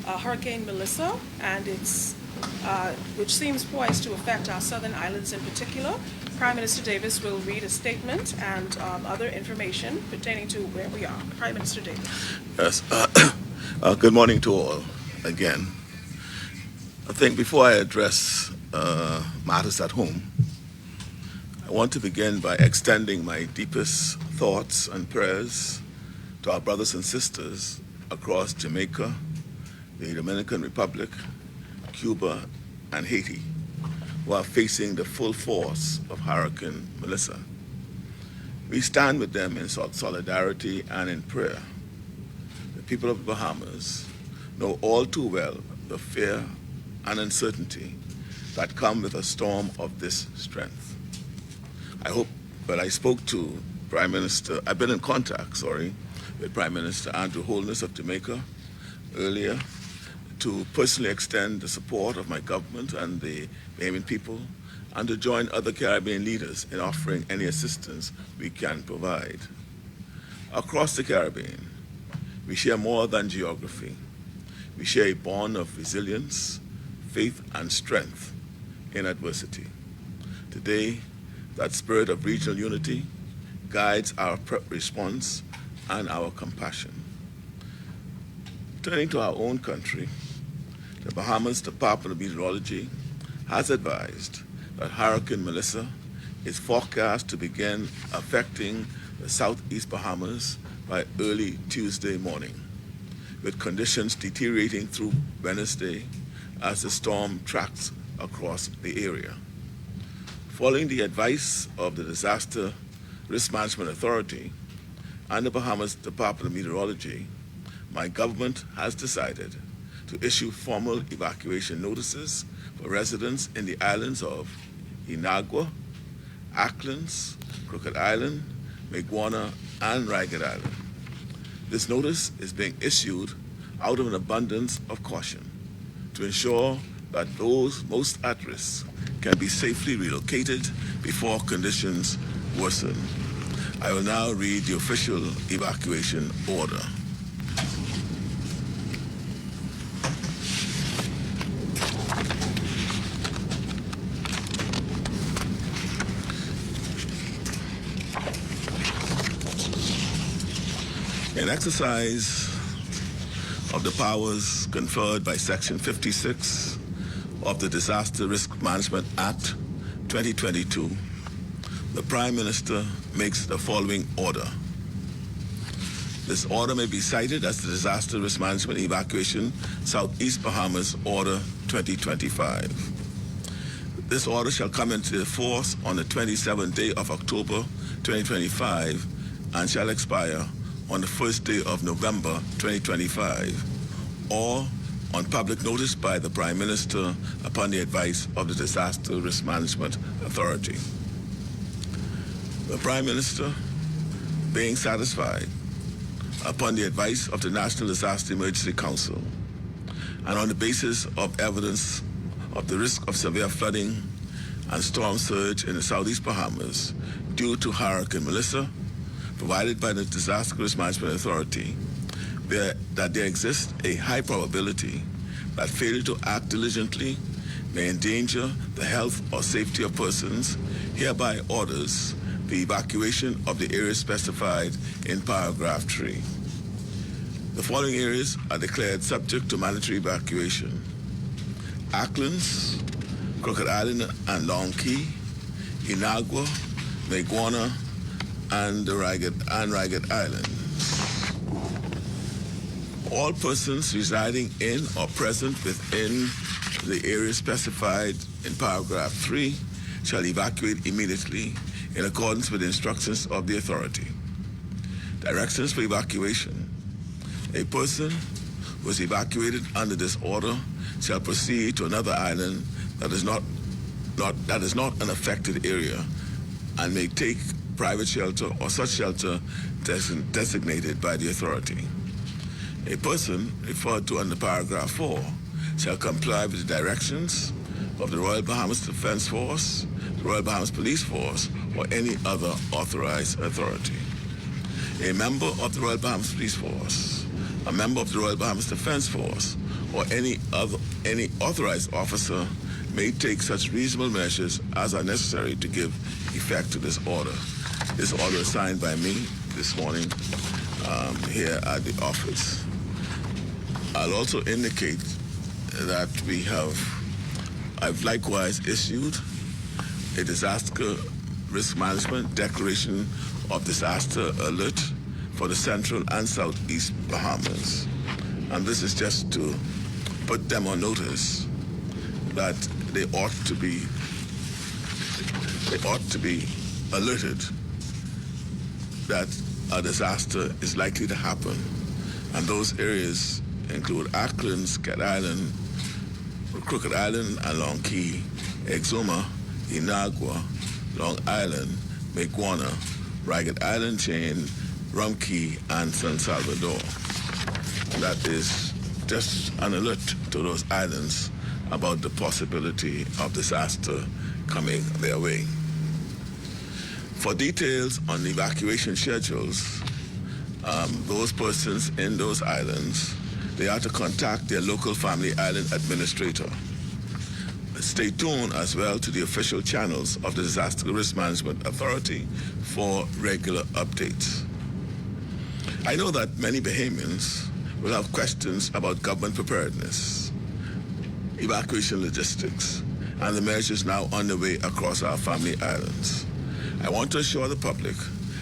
Hurricane Melissa, and which seems poised to affect our southern islands in particular. Prime Minister Davis will read a statement and other information pertaining to where we are. Prime Minister Davis. Yes. Good morning to all again. I think before I address matters at home, I want to begin by extending my deepest thoughts and prayers to our brothers and sisters across Jamaica, the Dominican Republic, Cuba, and Haiti, who are facing the full force of Hurricane Melissa. We stand with them in solidarity and in prayer. The people of the Bahamas know all too well the fear and uncertainty that come with a storm of this strength. I hope when I spoke to I've been in contact, with Prime Minister Andrew Holness of Jamaica earlier to personally extend the support of my government and the Bahamian people and to join other Caribbean leaders in offering any assistance we can provide. Across the Caribbean, we share more than geography. We share a bond of resilience, faith, and strength in adversity. Today, that spirit of regional unity guides our response and our compassion. Turning to our own country, the Bahamas Department of Meteorology has advised that Hurricane Melissa is forecast to begin affecting the southeast Bahamas by early Tuesday morning, with conditions deteriorating through Wednesday as the storm tracks across the area. Following the advice of the Disaster Risk Management Authority and the Bahamas Department of Meteorology, my government has decided to issue formal evacuation notices for residents in the islands of Inagua, Acklins, Crooked Island, Maguana, and Ragged Island. This notice is being issued out of an abundance of caution to ensure that those most at risk can be safely relocated before conditions worsen. I will now read the official evacuation order. In exercise of the powers conferred by Section 56 of the Disaster Risk Management Act 2022, the Prime Minister makes the following order. This order may be cited as the Disaster Risk Management Evacuation Southeast Bahamas Order 2025. This order shall come into force on the 27th day of October 2025 and shall expire on the first day of November 2025, or on public notice by the Prime Minister upon the advice of the Disaster Risk Management Authority. The Prime Minister, being satisfied upon the advice of the National Disaster Emergency Council and on the basis of evidence of the risk of severe flooding and storm surge in the Southeast Bahamas due to Hurricane Melissa, provided by the Disaster Risk Management Authority, that there exists a high probability that failure to act diligently may endanger the health or safety of persons, hereby orders the evacuation of the areas specified in paragraph 3. The following areas are declared subject to mandatory evacuation: Acklins, Crooked Island and Long Key, Inagua, Maguana, and Ragged Island. All persons residing in or present within the area specified in paragraph 3 shall evacuate immediately in accordance with the instructions of the authority. Directions for evacuation. A person who is evacuated under this order shall proceed to another island that is not an affected area and may take private shelter or such shelter designated by the authority. A person referred to under paragraph 4 shall comply with the directions of the Royal Bahamas Defense Force, the Royal Bahamas Police Force, or any other authorized authority. A member of the Royal Bahamas Police Force, a member of the Royal Bahamas Defense Force, or any authorized officer may take such reasonable measures as are necessary to give effect to this order. This order is signed by me this morning here at the office. I'll also indicate that I've likewise issued a disaster risk management declaration of disaster alert for the Central and Southeast Bahamas. And this is just to put them on notice that they ought to be alerted that a disaster is likely to happen. And those areas include Acklins, Cat Island, Crooked Island and Long Key, Exuma, Inagua, Long Island, Meguana, Ragged Island Chain, Rum Key, and San Salvador. That is just an alert to those islands about the possibility of disaster coming their way. For details on the evacuation schedules, those persons in those islands, they are to contact their local family island administrator. Stay tuned as well to the official channels of the Disaster Risk Management Authority for regular updates. I know that many Bahamians will have questions about government preparedness, evacuation logistics, and the measures now underway across our family islands. I want to assure the public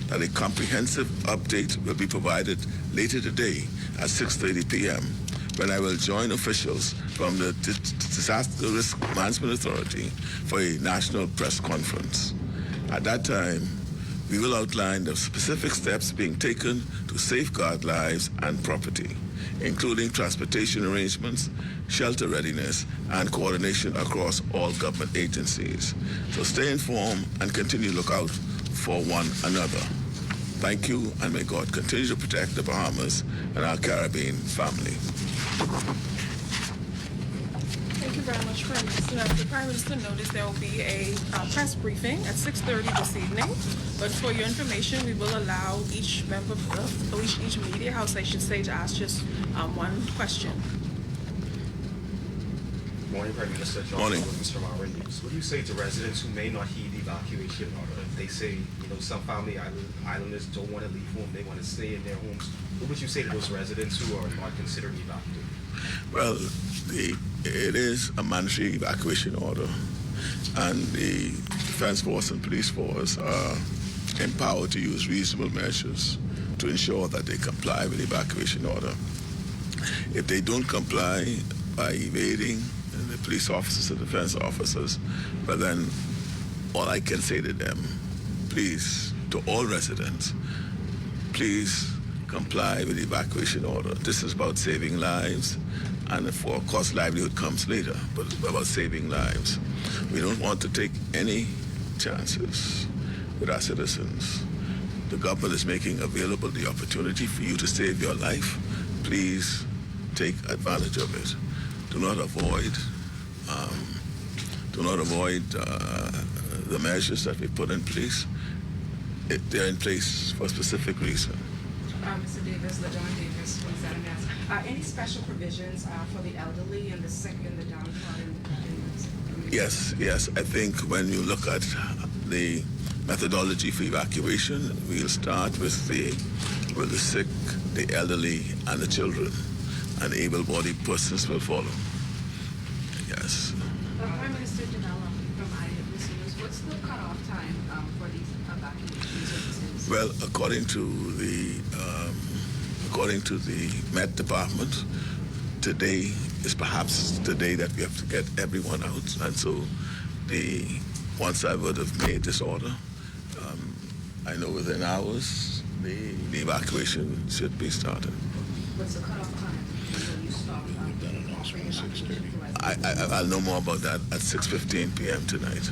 that a comprehensive update will be provided later today at 6:30 p.m. when I will join officials from the Disaster Risk Management Authority for a national press conference. At that time, we will outline the specific steps being taken to safeguard lives and property, including transportation arrangements, shelter readiness, and coordination across all government agencies. So stay informed and continue to look out for one another. Thank you, and may God continue to protect the Bahamas and our Caribbean family. Thank you very much, Prime Minister. Now, the Prime Minister noticed there will be a press briefing at 6:30 this evening. But for your information, we will allow each member of each media house, I should say, to ask just one question. Morning, Prime Minister. John Morning. Williams from our news. What do you say to residents who may not heed the evacuation order? If they say, some family islanders don't want to leave home, they want to stay in their homes. What would you say to those residents who are not considered evacuated? Well, it is a mandatory evacuation order, and the Defense Force and Police Force are empowered to use reasonable measures to ensure that they comply with the evacuation order. If they don't comply by evading, the police officers and defense officers, but then all I can say to them, please, to all residents, please comply with the evacuation order. This is about saving lives, and of course livelihood comes later, but it's about saving lives. We don't want to take any chances with our citizens. The government is making available the opportunity for you to save your life. Please take advantage of it. Do not avoid the measures that we put in place. They're in place for a specific reason. Mr. Davis, LaDon Davis from ZMS. Any special provisions for the elderly and the sick and the downtrodden? Yes. I think when you look at the methodology for evacuation, we'll start with the sick, the elderly, and the children, and able-bodied persons will follow. Yes. Prime Minister Janela from Eyewitness News, what's the cutoff time for these evacuation services? Well, according to the Met Department, today is perhaps the day that we have to get everyone out, and so once I would have made this order, I know within hours the evacuation should be started. What's the cutoff time until you stop offering evacuation? I'll know more about that at 6:15 p.m. tonight.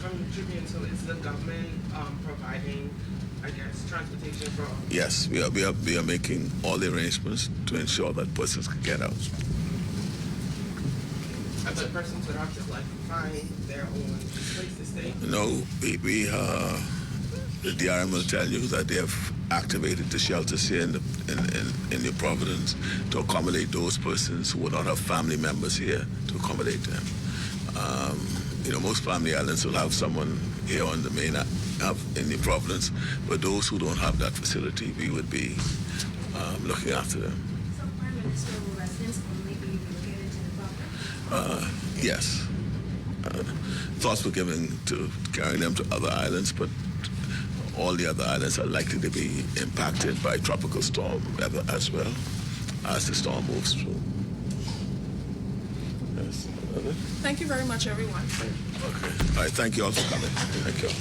From the Tribune, so is the government providing, I guess, transportation for? Yes, we are making all the arrangements to ensure that persons can get out. The persons would have to find their own place to stay. No, the DRM will tell you that they have activated the shelters here in New Providence to accommodate those persons who would not have family members here to accommodate them. Most family islands will have someone here on the main in New Providence, but those who don't have that facility, we would be looking after them. So, Prime Minister, will residents only be relocated to the property? Yes. Thoughts were given to carrying them to other islands, but all the other islands are likely to be impacted by tropical storm weather as well as the storm moves through. Yes. Thank you very much, everyone. Okay. All right. Thank you all for coming. Thank you all.